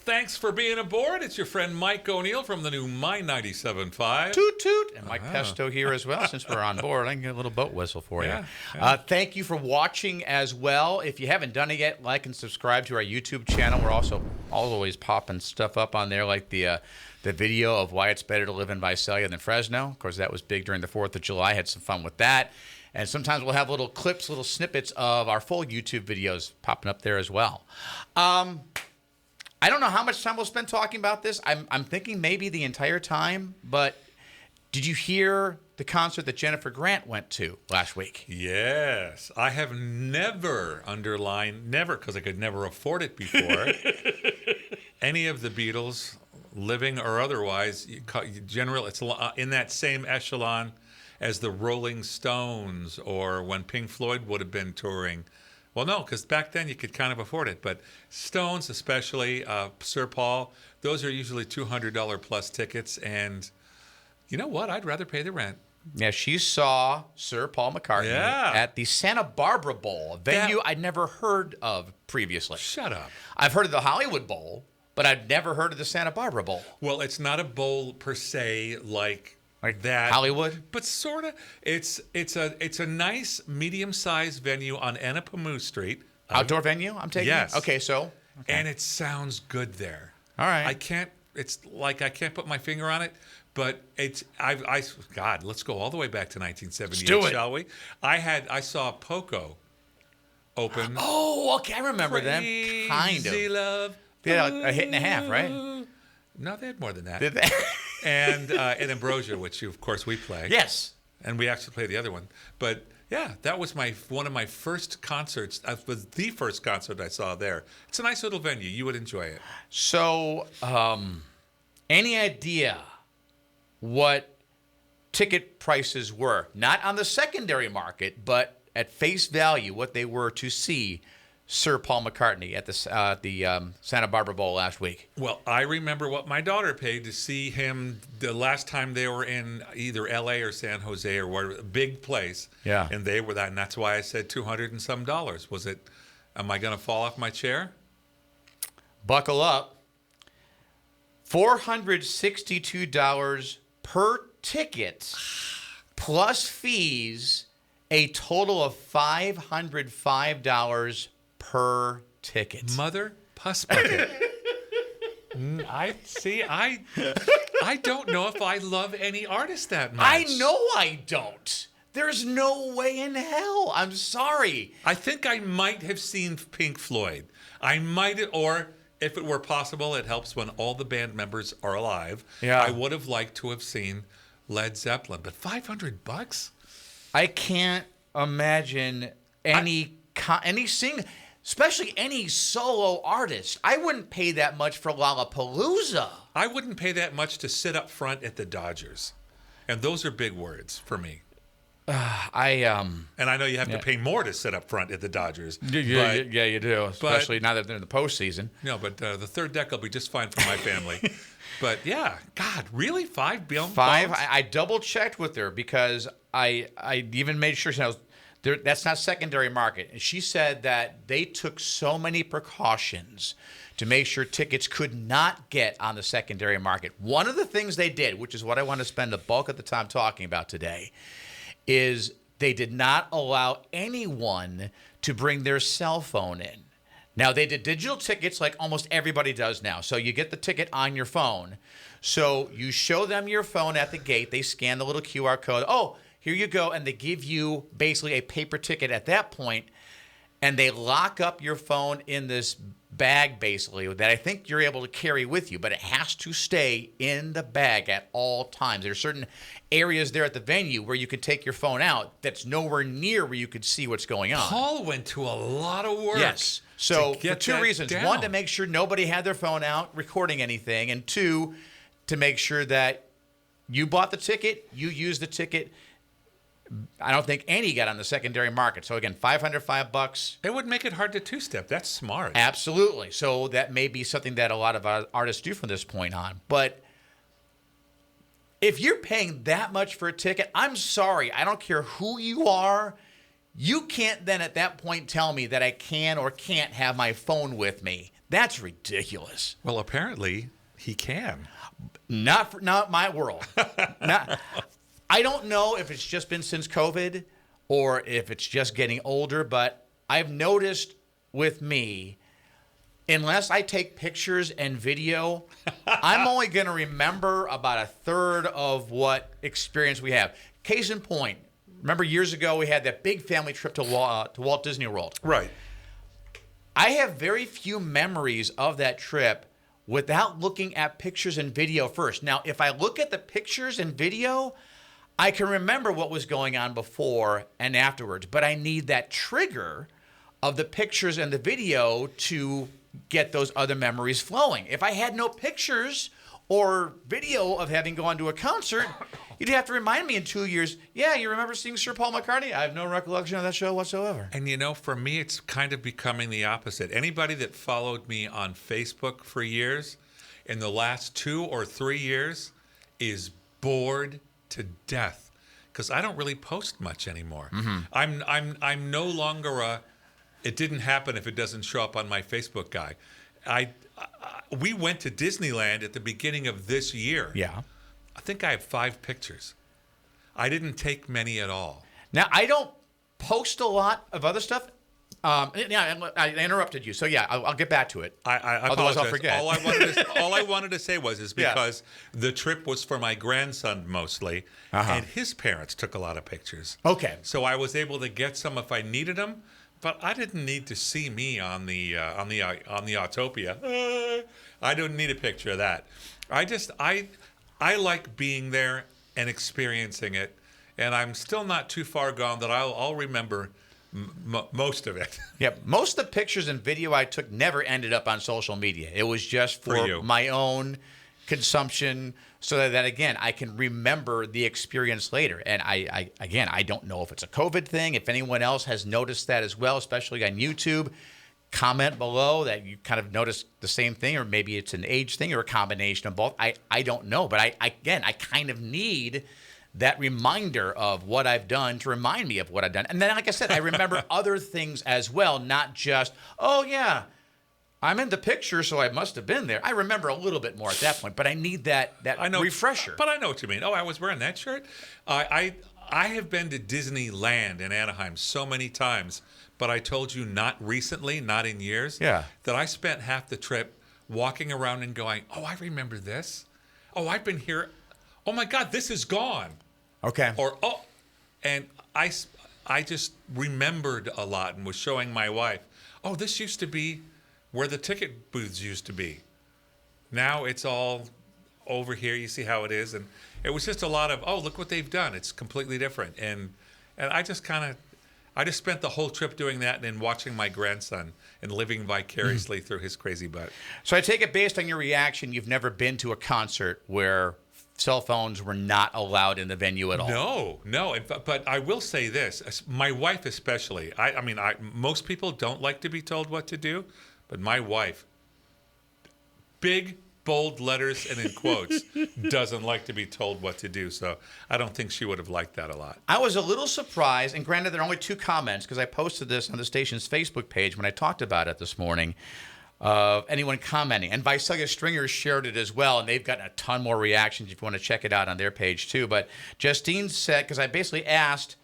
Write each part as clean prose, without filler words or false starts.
Thanks for being aboard. It's your friend Mike O'Neill from the new My 97.5. Toot toot. And Mike Pesto here as well. Since we're on board, I can get a little boat whistle for you. Yeah. Thank you for watching as well. If you haven't done it yet, like and subscribe to our YouTube channel. We're also always popping stuff up on there, like the video of why it's better to live in Visalia than Fresno. Of course, that was big during the 4th of July. Had some fun with that. And sometimes we'll have little clips, little snippets of our full YouTube videos popping up there as well. I don't know how much time we'll spend talking about this. I'm thinking maybe the entire time, but did you hear the concert that Jennifer Grant went to last week? Yes. I have never because I could never afford it before, any of the Beatles, living or otherwise. Generally, it's in that same echelon as the Rolling Stones or when Pink Floyd would have been touring. Well, no, because back then you could kind of afford it. But Stones, especially Sir Paul, those are usually $200 plus tickets. And you know what? I'd rather pay the rent. Yeah, she saw Sir Paul McCartney at the Santa Barbara Bowl, a venue I'd never heard of previously. Shut up. I've heard of the Hollywood Bowl, but I'd never heard of the Santa Barbara Bowl. Well, it's not a bowl per se like that Hollywood, but sort of. It's a nice medium-sized venue on Anapamu Street. Outdoor venue. I'm taking. Yes. Okay, and it sounds good there. All right. I can't put my finger on it, but God, let's go all the way back to 1978, shall we? I saw Poco open. Oh, okay, I remember them. Kind of. Love. They had a hit and a half, right? No, they had more than that. Did they? And Ambrosia, which of course we play. Yes. And we actually play the other one. But yeah, that was one of my first concerts. That was the first concert I saw there. It's a nice little venue. You would enjoy it. So, any idea what ticket prices were? Not on the secondary market, but at face value, what they were to see Sir Paul McCartney at the Santa Barbara Bowl last week. Well, I remember what my daughter paid to see him the last time they were in either L.A. or San Jose or whatever, a big place. Yeah. And they were that, and that's why I said $200 and some. Was it? Am I going to fall off my chair? Buckle up. $462 per ticket, plus fees, a total of $505 per ticket. Mother puss bucket. I don't know if I love any artist that much. I know I don't. There's no way in hell. I'm sorry. I think I might have seen Pink Floyd. Or if it were possible, it helps when all the band members are alive. Yeah. I would have liked to have seen Led Zeppelin, but $500? I can't imagine any sing. Especially any solo artist. I wouldn't pay that much for Lollapalooza. I wouldn't pay that much to sit up front at the Dodgers. And those are big words for me. And I know you have to pay more to sit up front at the Dodgers. Yeah, you do. Especially now that they're in the postseason. No, but the third deck will be just fine for my family. But yeah, God, really? $5 billion? I double checked with her because I even made sure that's not secondary market. And she said that they took so many precautions to make sure tickets could not get on the secondary market. One of the things they did, which is what I want to spend the bulk of the time talking about today, is they did not allow anyone to bring their cell phone in. Now, they did digital tickets like almost everybody does now. So you get the ticket on your phone. So you show them your phone at the gate. They scan the little QR code. Oh, here you go, and they give you basically a paper ticket at that point, and they lock up your phone in this bag, basically, that I think you're able to carry with you, but it has to stay in the bag at all times. There are certain areas there at the venue where you can take your phone out that's nowhere near where you could see what's going on. Paul went to a lot of work. Yes. So for two reasons. Down. One, to make sure nobody had their phone out recording anything, and two, to make sure that you bought the ticket, you used the ticket. I don't think any got on the secondary market. So again, $505. It would make it hard to two-step. That's smart. Absolutely. So that may be something that a lot of artists do from this point on. But if you're paying that much for a ticket, I'm sorry. I don't care who you are. You can't then at that point tell me that I can or can't have my phone with me. That's ridiculous. Well, apparently he can. Not my world. I don't know if it's just been since COVID or if it's just getting older, but I've noticed with me, unless I take pictures and video, I'm only going to remember about a third of what experience we have. Case in point, remember years ago we had that big family trip to Walt Disney World. Right. I have very few memories of that trip without looking at pictures and video first. Now, if I look at the pictures and video, I can remember what was going on before and afterwards, but I need that trigger of the pictures and the video to get those other memories flowing. If I had no pictures or video of having gone to a concert, you'd have to remind me in 2 years, yeah, you remember seeing Sir Paul McCartney? I have no recollection of that show whatsoever. And for me, it's kind of becoming the opposite. Anybody that followed me on Facebook for years, in the last 2 or 3 years, is bored to death because I don't really post much anymore. Mm-hmm. I'm no longer it didn't happen if it doesn't show up on my Facebook guy. We went to Disneyland at the beginning of this year. Yeah. I think I have 5 pictures. I didn't take many at all. Now, I don't post a lot of other stuff. Yeah, I interrupted you. So, yeah, I'll get back to it. I Otherwise, apologize. I'll forget. All I wanted to say was because the trip was for my grandson mostly, and his parents took a lot of pictures. Okay. So I was able to get some if I needed them, but I didn't need to see me on the Autopia. I don't need a picture of that. I like being there and experiencing it, and I'm still not too far gone that I'll remember most of it. Yeah, most of the pictures and video I took never ended up on social media. It was just for my own consumption so that again, I can remember the experience later. And I don't know if it's a COVID thing. If anyone else has noticed that as well, especially on YouTube, comment below that you kind of noticed the same thing, or maybe it's an age thing or a combination of both. I don't know, but I kind of need that reminder of what I've done to remind me of what I've done. And then, like I said, I remember other things as well, not just, oh, yeah, I'm in the picture, so I must have been there. I remember a little bit more at that point, but I need that refresher. But I know what you mean. Oh, I was wearing that shirt? I have been to Disneyland in Anaheim so many times, but I told you not recently, not in years, that I spent half the trip walking around and going, oh, I remember this. Oh, I've been here. Oh, my God, this is gone. Okay. And I just remembered a lot and was showing my wife, oh, this used to be where the ticket booths used to be. Now it's all over here. You see how it is. And it was just a lot of, oh, look what they've done. It's completely different. And I just spent the whole trip doing that and then watching my grandson and living vicariously through his crazy butt. So I take it based on your reaction, you've never been to a concert where cell phones were not allowed in the venue at all. No. But I will say this, my wife especially. I mean, most people don't like to be told what to do, but my wife, big, bold letters and in quotes, doesn't like to be told what to do. So I don't think she would have liked that a lot. I was a little surprised, and granted, there are only 2 comments because I posted this on the station's Facebook page when I talked about it this morning. Of anyone commenting. And Visalia Stringers shared it as well, and they've gotten a ton more reactions if you want to check it out on their page too. But Justine said, because I basically asked,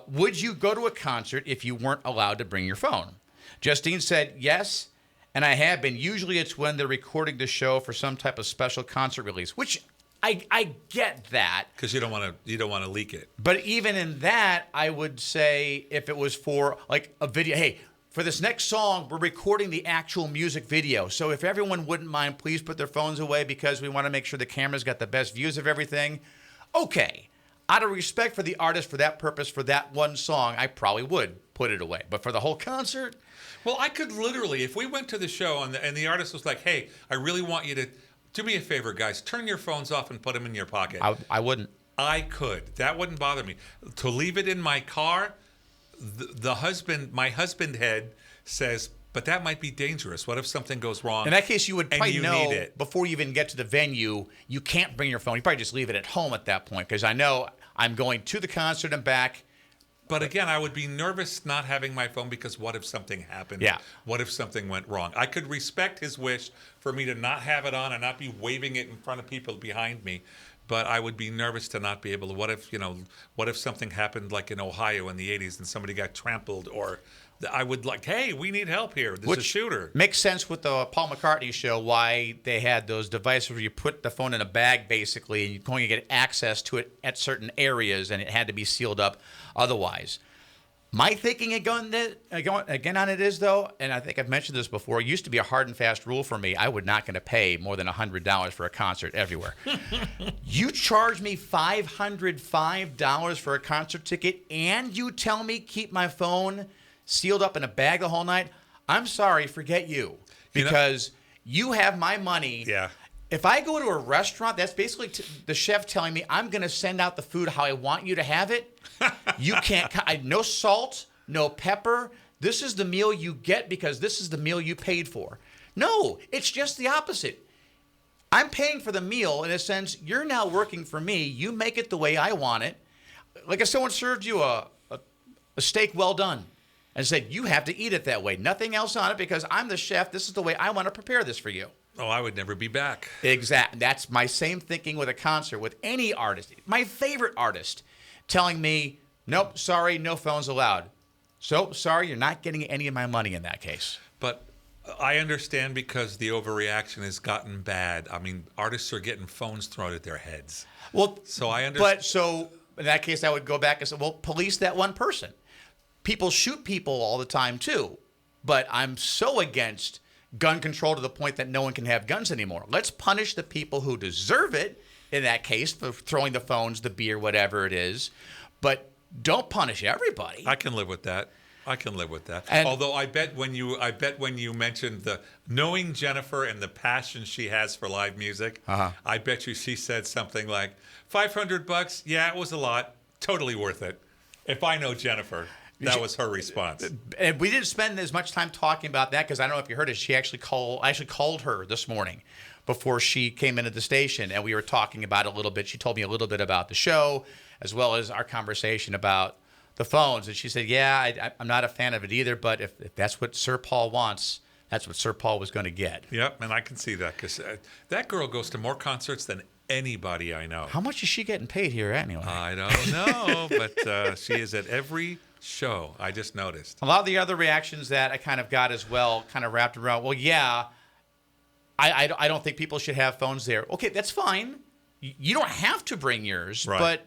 would you go to a concert if you weren't allowed to bring your phone? Justine said, yes, and I have been. Usually it's when they're recording the show for some type of special concert release, which I get that. Because you don't want to leak it. But even in that, I would say if it was for like a video, hey, for this next song, we're recording the actual music video. So if everyone wouldn't mind, please put their phones away because we want to make sure the camera's got the best views of everything. Okay. Out of respect for the artist for that purpose, for that one song, I probably would put it away. But for the whole concert? Well, I could literally, if we went to the show and the artist was like, hey, I really want you to, do me a favor, guys, turn your phones off and put them in your pocket. I wouldn't. I could. That wouldn't bother me. To leave it in my car, my husband head says, but that might be dangerous. What if something goes wrong? In that case, you would probably know need it. Before you even get to the venue, you can't bring your phone. You probably just leave it at home at that point because I know I'm going to the concert and back. But again, I would be nervous not having my phone because what if something happened? Yeah. What if something went wrong? I could respect his wish for me to not have it on and not be waving it in front of people behind me. But I would be nervous to not be able to. What if something happened like in Ohio in the 80s and somebody got trampled, or I would like, hey, we need help here. There's a shooter. Makes sense with the Paul McCartney show why they had those devices where you put the phone in a bag basically and you can only get access to it at certain areas and it had to be sealed up otherwise. My thinking again on it is, though, and I think I've mentioned this before, it used to be a hard and fast rule for me. I would not going to pay more than $100 for a concert everywhere. You charge me $505 for a concert ticket and you tell me keep my phone sealed up in a bag the whole night? I'm sorry, forget you. Because you have my money. Yeah. If I go to a restaurant, that's basically the chef telling me I'm going to send out the food how I want you to have it. You can't, no salt, no pepper. This is the meal you get because this is the meal you paid for. No, it's just the opposite. I'm paying for the meal in a sense. You're now working for me. You make it the way I want it. Like if someone served you a steak well done and said, you have to eat it that way. Nothing else on it because I'm the chef. This is the way I want to prepare this for you. Oh, I would never be back. Exactly. That's my same thinking with a concert, with any artist. My favorite artist telling me, nope, sorry, no phones allowed. So, sorry, you're not getting any of my money in that case. But I understand because the overreaction has gotten bad. I mean, artists are getting phones thrown at their heads. Well, so I understand. But so in that case, I would go back and say, well, police that one person. People shoot people all the time too. But I'm so against gun control to the point that no one can have guns anymore. Let's punish the people who deserve it, in that case, for throwing the phones, the beer, whatever it is. But don't punish everybody. I can live with that. And although I bet when you mentioned the knowing Jennifer and the passion she has for live music, I bet you she said something like $500. Yeah, it was a lot. Totally worth it. If I know Jennifer, that was her response. And we didn't spend as much time talking about that because I don't know if you heard it. I actually called her this morning before she came into the station, and we were talking about it a little bit. She told me a little bit about the show as well as our conversation about the phones. And she said, yeah, I'm not a fan of it either, but if that's what Sir Paul wants, that's what Sir Paul was going to get. Yep, and I can see that because that girl goes to more concerts than anybody I know. How much is she getting paid here anyway? I don't know, but she is at every show. I just noticed. A lot of the other reactions that I kind of got as well kind of wrapped around, well, yeah, I don't think people should have phones there. Okay, that's fine. You don't have to bring yours, right. But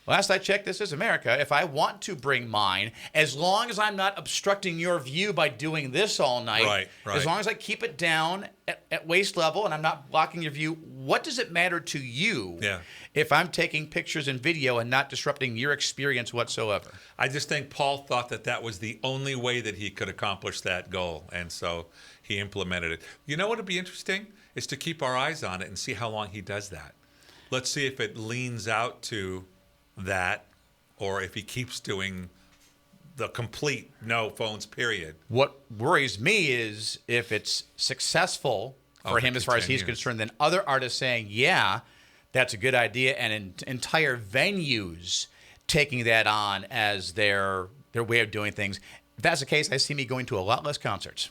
last I checked, this is America. If I want to bring mine, as long as I'm not obstructing your view by doing this all night, right. As long as I keep it down at waist level and I'm not blocking your view, what does it matter to you if I'm taking pictures and video and not disrupting your experience whatsoever? I just think Paul thought that was the only way that he could accomplish that goal, and so he implemented it. You know what would be interesting is to keep our eyes on it and see how long he does that. Let's see if it leans out to that, or if he keeps doing the complete no phones period. What worries me is if it's successful for him as far as he's concerned, then other artists saying, yeah, that's a good idea, and entire venues taking that on as their way of doing things. If that's the case, I see me going to a lot less concerts.